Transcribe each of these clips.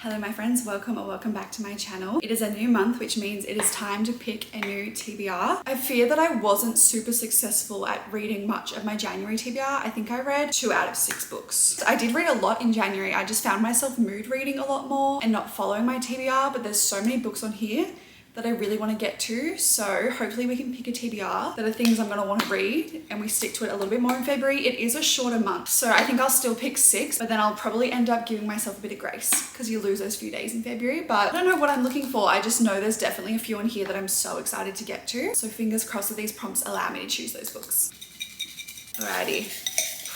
Hello my friends, welcome or welcome back to my channel. It is a new month, which means it is time to pick a new TBR. I fear that I wasn't super successful at reading much of my January TBR. I think I read 2 out of 6 books. I did read a lot in January. I just found myself mood reading a lot more and not following my TBR, but there's so many books on here that I really want to get to. So hopefully we can pick a TBR that are things I'm going to want to read and we stick to it a little bit more in February. It is a shorter month, so I think I'll still pick 6, but then I'll probably end up giving myself a bit of grace because you lose those few days in February. But I don't know what I'm looking for. I just know there's definitely a few in here that I'm so excited to get to. So fingers crossed that these prompts allow me to choose those books. Alrighty.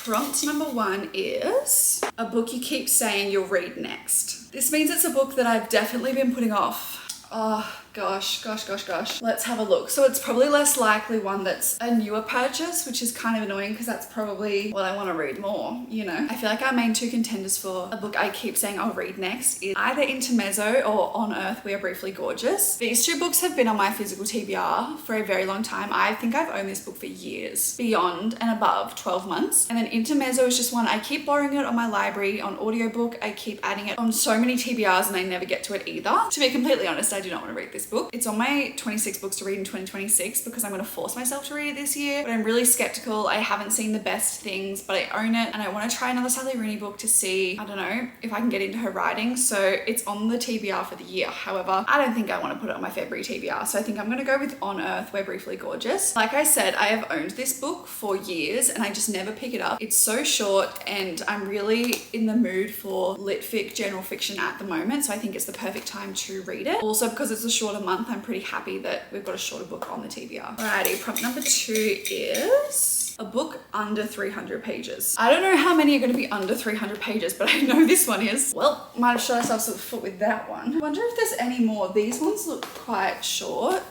Prompt number 1 is a book you keep saying you'll read next. This means it's a book that I've definitely been putting off. Oh gosh. Let's have a look. So it's probably less likely one that's a newer purchase, which is kind of annoying because that's probably what I want to read more, you know? I feel like our main 2 contenders for a book I keep saying I'll read next is either Intermezzo or On Earth We Are Briefly Gorgeous. These 2 books have been on my physical TBR for a very long time. I think I've owned this book for years, beyond and above 12 months. And then Intermezzo is just one, I keep borrowing it on my library on audiobook. I keep adding it on so many TBRs and I never get to it either. To be completely honest, I do not want to read this book. It's on my 26 books to read in 2026 because I'm going to force myself to read it this year, but I'm really skeptical. I haven't seen the best things, but I own it and I want to try another Sally Rooney book to see, I don't know, if I can get into her writing. So it's on the TBR for the year. However, I don't think I want to put it on my February TBR. So I think I'm going to go with On Earth We're Briefly Gorgeous. Like I said, I have owned this book for years and I just never pick it up. It's so short and I'm really in the mood for lit fic, general fiction at the moment. So I think it's the perfect time to read it. Also, because it's a shorter month, I'm pretty happy that we've got a shorter book on the TBR. Alrighty, prompt number 2 is a book under 300 pages. I don't know how many are going to be under 300 pages, but I know this one is. Well, might have shot ourselves to the foot with that one. I wonder if there's any more. These ones look quite short.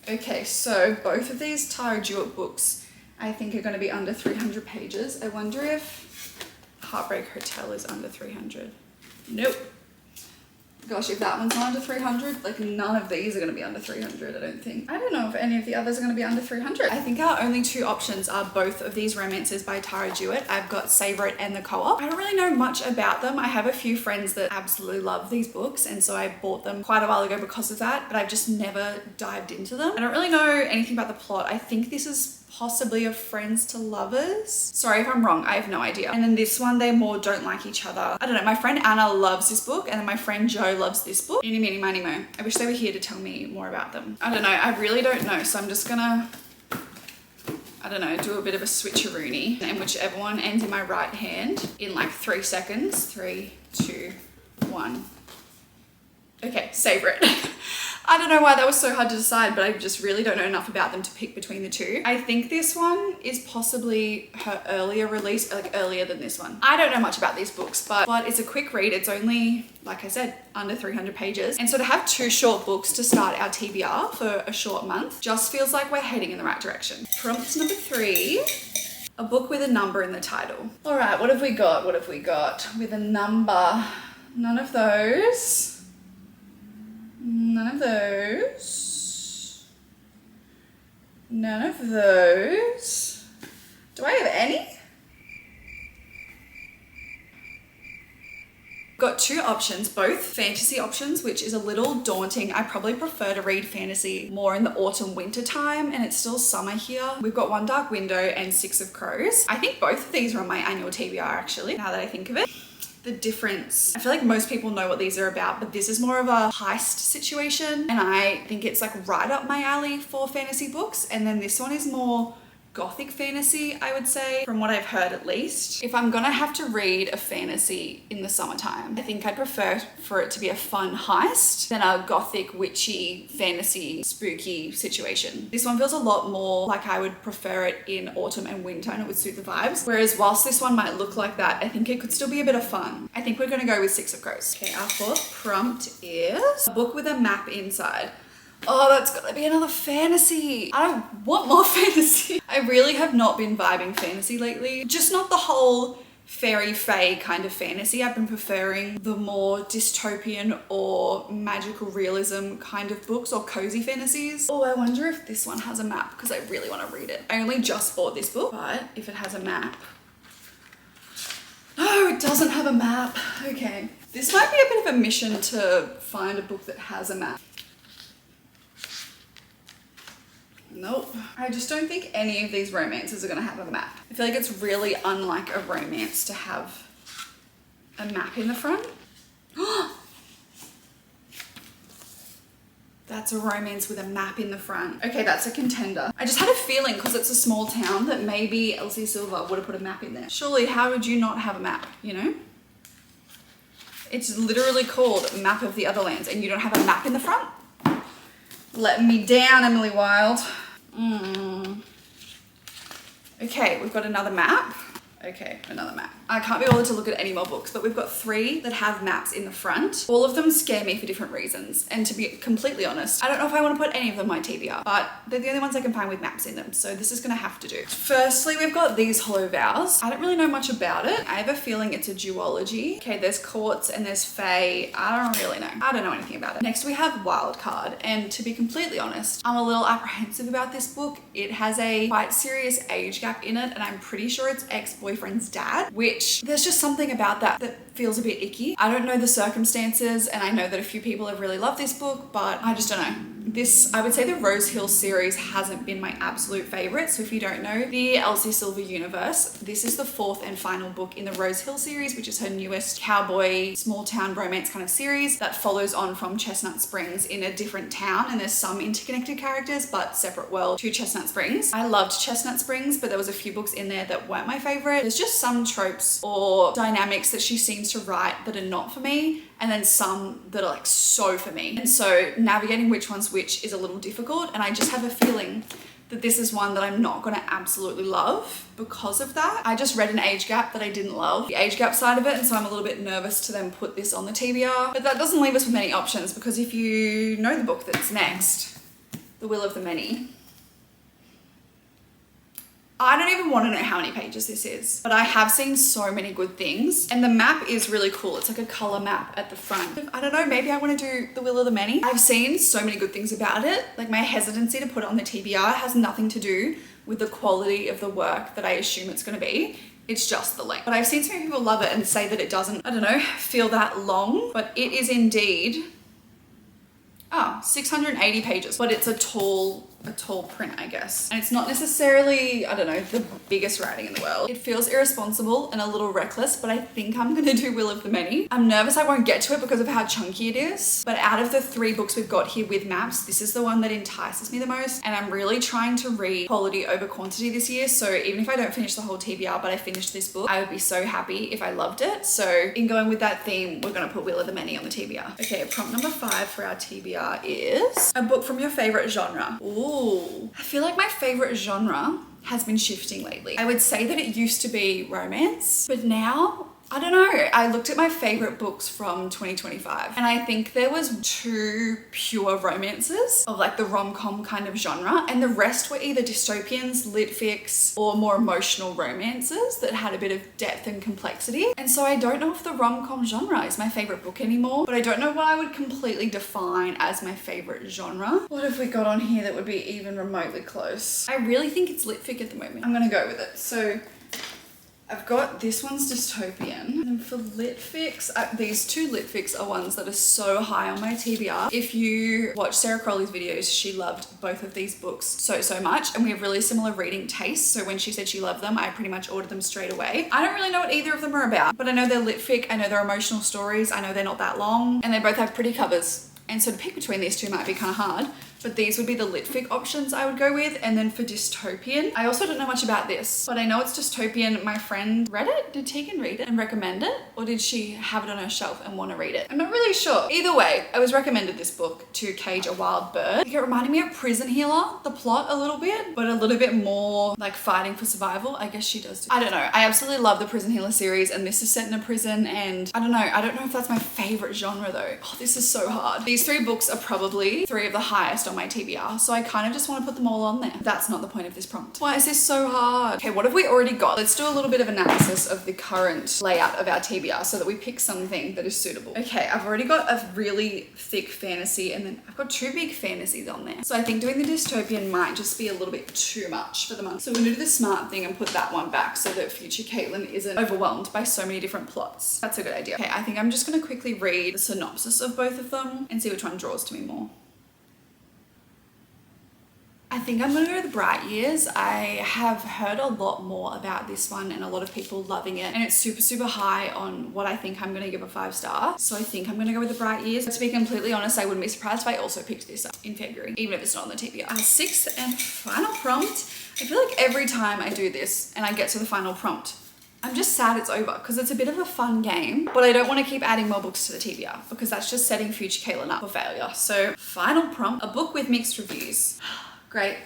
Okay, so both of these Tara Jewett books I think are going to be under 300 pages. I wonder if Heartbreak Hotel is under 300. Nope. Gosh, if that one's not under 300, like none of these are going to be under 300, I don't think. I don't know if any of the others are going to be under 300. I think our only 2 options are both of these romances by Tara Jewett. I've got Savor It and The Co-op. I don't really know much about them. I have a few friends that absolutely love these books, and so I bought them quite a while ago because of that, but I've just never dived into them. I don't really know anything about the plot. I think this is possibly a friends to lovers. Sorry if I'm wrong, I have no idea. And then this one, they more don't like each other. I don't know, my friend Anna loves this book and then my friend Jo loves this book. Eeny, meeny, miny, mo. I wish they were here to tell me more about them. I don't know, I really don't know. So I'm just gonna, I don't know, do a bit of a switcheroony and whichever one ends in my right hand in like 3 seconds. 3, 2, 1. Okay, Savor It. I don't know why that was so hard to decide, but I just really don't know enough about them to pick between the 2. I think this one is possibly her earlier release, like earlier than this one. I don't know much about these books, but it's a quick read. It's only, like I said, under 300 pages. And so to have 2 short books to start our TBR for a short month just feels like we're heading in the right direction. Prompt number 3. A book with a number in the title. All right, what have we got? What have we got with a number? None of those. None of those. None of those. Do I have any? Got 2 options, both fantasy options, which is a little daunting. I probably prefer to read fantasy more in the autumn winter time, and it's still summer here. We've got One Dark Window and 6 of Crows. I think both of these are on my annual TBR actually, now that I think of it. The difference, I feel like most people know what these are about, but this is more of a heist situation and I think it's like right up my alley for fantasy books. And then this one is more gothic fantasy, I would say, from what I've heard at least. If I'm gonna have to read a fantasy in the summertime, I think I'd prefer for it to be a fun heist than a gothic, witchy, fantasy, spooky situation. This one feels a lot more like I would prefer it in autumn and winter and it would suit the vibes. Whereas whilst this one might look like that, I think it could still be a bit of fun. I think we're gonna go with 6 of Crows. Okay, our 4th prompt is a book with a map inside. Oh, that's gotta be another fantasy. I don't want more fantasy. I really have not been vibing fantasy lately. Just not the whole fairy fae kind of fantasy. I've been preferring the more dystopian or magical realism kind of books or cozy fantasies. Oh, I wonder if this one has a map because I really want to read it. I only just bought this book, but if it has a map. Oh, it doesn't have a map. Okay. This might be a bit of a mission to find a book that has a map. Nope. I just don't think any of these romances are gonna have a map. I feel like it's really unlike a romance to have a map in the front. That's a romance with a map in the front. Okay, that's a contender. I just had a feeling, because it's a small town, that maybe Elsie Silver would have put a map in there. Surely, how would you not have a map, you know? It's literally called Map of the Otherlands, and you don't have a map in the front? Let me down, Emily Wilde. Okay, we've got another map. Okay, another map. I can't be bothered to look at any more books, but we've got 3 that have maps in the front. All of them scare me for different reasons. And to be completely honest, I don't know if I want to put any of them on my TBR, but they're the only ones I can find with maps in them. So this is gonna have to do. Firstly, we've got These Hollow Vows. I don't really know much about it. I have a feeling it's a duology. Okay, there's Quartz and there's Fae. I don't really know. I don't know anything about it. Next we have Wildcard. And to be completely honest, I'm a little apprehensive about this book. It has a quite serious age gap in it, and I'm pretty sure it's ex-boyfriend's dad, which there's just something about that feels a bit icky. I don't know the circumstances, and I know that a few people have really loved this book, but I just don't know. This, I would say the Rose Hill series hasn't been my absolute favorite. So if you don't know the Elsie Silver universe, this is the 4th and final book in the Rose Hill series, which is her newest cowboy, small town romance kind of series that follows on from Chestnut Springs in a different town. And there's some interconnected characters, but separate world to Chestnut Springs. I loved Chestnut Springs, but there was a few books in there that weren't my favorite. There's just some tropes or dynamics that she seems to write that are not for me, and then some that are like so for me. And so navigating which one's which is a little difficult, and I just have a feeling that this is one that I'm not gonna absolutely love because of that. I just read an age gap that I didn't love, the age gap side of it, and so I'm a little bit nervous to then put this on the TBR. But that doesn't leave us with many options, because if you know the book that's next, The Will of the Many, I don't even want to know how many pages this is, but I have seen so many good things, and the map is really cool. It's like a color map at the front. I don't know, maybe I want to do The Will of the Many. I've seen so many good things about it. Like, my hesitancy to put it on the TBR has nothing to do with the quality of the work that I assume it's going to be. It's just the length. But I've seen so many people love it and say that it doesn't, I don't know, feel that long, but it is indeed, 680 pages, but it's a tall print, I guess. And it's not necessarily, I don't know, the biggest writing in the world. It feels irresponsible and a little reckless, but I think I'm gonna do Will of the Many. I'm nervous I won't get to it because of how chunky it is, but out of the 3 books we've got here with maps, this is the one that entices me the most, and I'm really trying to read quality over quantity this year. So even if I don't finish the whole TBR, but I finished this book, I would be so happy if I loved it. So in going with that theme, we're gonna put Will of the Many on the TBR. Okay, prompt number 5 for our TBR is a book from your favorite genre. Ooh, I feel like my favorite genre has been shifting lately. I would say that it used to be romance, but now, I don't know. I looked at my favorite books from 2025, and I think there was 2 pure romances of like the rom-com kind of genre, and the rest were either dystopians, lit fics, or more emotional romances that had a bit of depth and complexity. And so I don't know if the rom-com genre is my favorite book anymore, but I don't know what I would completely define as my favorite genre. What have we got on here that would be even remotely close? I really think it's lit fic at the moment. I'm gonna go with it. So I've got this one's dystopian, and for lit fics, these 2 lit fics are ones that are so high on my TBR. If you watch Sarah Crowley's videos, she loved both of these books so much, and we have really similar reading tastes. So when she said she loved them, I pretty much ordered them straight away. I don't really know what either of them are about, but I know they're lit fic, I know they're emotional stories, I know they're not that long, and they both have pretty covers. And so to pick between these 2 might be kind of hard, but these would be the lit fic options I would go with. And then for dystopian, I also don't know much about this, but I know it's dystopian. My friend read it. Did Tegan read it and recommend it? Or did she have it on her shelf and want to read it? I'm not really sure. Either way, I was recommended this book to cage a wild bird. Like, it reminded me of Prison Healer, the plot a little bit, but a little bit more like fighting for survival. I guess she does too. I don't know. I absolutely love the Prison Healer series, and this is set in a prison, and I don't know if that's my favorite genre though. Oh, this is so hard. These 3 books are probably 3 of the highest on my TBR, so I kind of just want to put them all on there. That's not the point of this prompt. Why is this so hard? Okay, what have we already got? Let's do a little bit of analysis of the current layout of our TBR so that we pick something that is suitable. Okay, I've already got a really thick fantasy, and then I've got 2 big fantasies on there. So I think doing the dystopian might just be a little bit too much for the month. So we're gonna do the smart thing and put that one back so that future Caitlin isn't overwhelmed by so many different plots. That's a good idea. Okay, I think I'm just gonna quickly read the synopsis of both of them and see which one draws to me more. I think I'm gonna go with The Bright Years. I have heard a lot more about this one and a lot of people loving it, and it's super high on what I think I'm gonna give a 5 star. So I think I'm gonna go with The Bright Years. But to be completely honest, I wouldn't be surprised if I also picked this up in February, even if it's not on the TBR. Our 6th and final prompt. I feel like every time I do this and I get to the final prompt, I'm just sad it's over because it's a bit of a fun game, but I don't want to keep adding more books to the TBR because that's just setting future Caitlin up for failure. So final prompt, a book with mixed reviews. Great.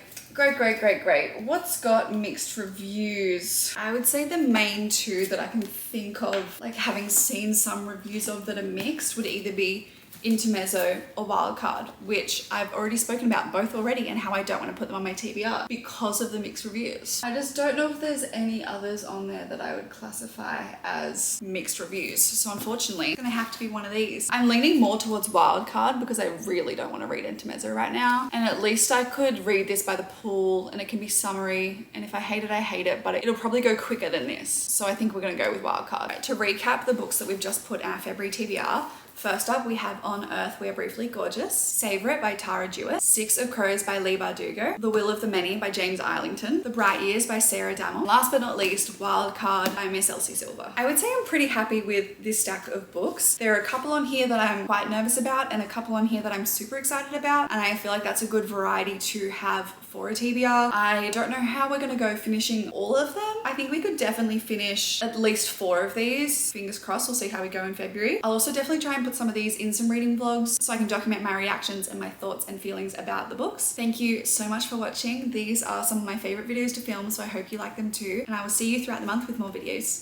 What's got mixed reviews? I would say the main 2 that I can think of, like having seen some reviews of that are mixed, would either be Intermezzo or Wildcard, which I've already spoken about both already and how I don't want to put them on my TBR because of the mixed reviews. I just don't know if there's any others on there that I would classify as mixed reviews. So unfortunately, it's gonna have to be one of these. I'm leaning more towards Wildcard because I really don't want to read Intermezzo right now. And at least I could read this by the pool and it can be summary. And if I hate it, I hate it, but it'll probably go quicker than this. So I think we're gonna go with Wildcard. Right, to recap the books that we've just put in our February TBR, first up, we have On Earth We Are Briefly Gorgeous, Savor It by Tara Jewett, 6 of Crows by Leigh Bardugo, The Will of the Many by James Islington, The Bright Years by Sarah Dammel, last but not least, Wildcard by Miss Elsie Silver. I would say I'm pretty happy with this stack of books. There are a couple on here that I'm quite nervous about and a couple on here that I'm super excited about, and I feel like that's a good variety to have for a TBR. I don't know how we're gonna go finishing all of them. I think we could definitely finish at least 4 of these. Fingers crossed, we'll see how we go in February. I'll also definitely try and put some of these in some reading vlogs so I can document my reactions and my thoughts and feelings about the books. Thank you so much for watching. These are some of my favorite videos to film, so I hope you like them too. And I will see you throughout the month with more videos.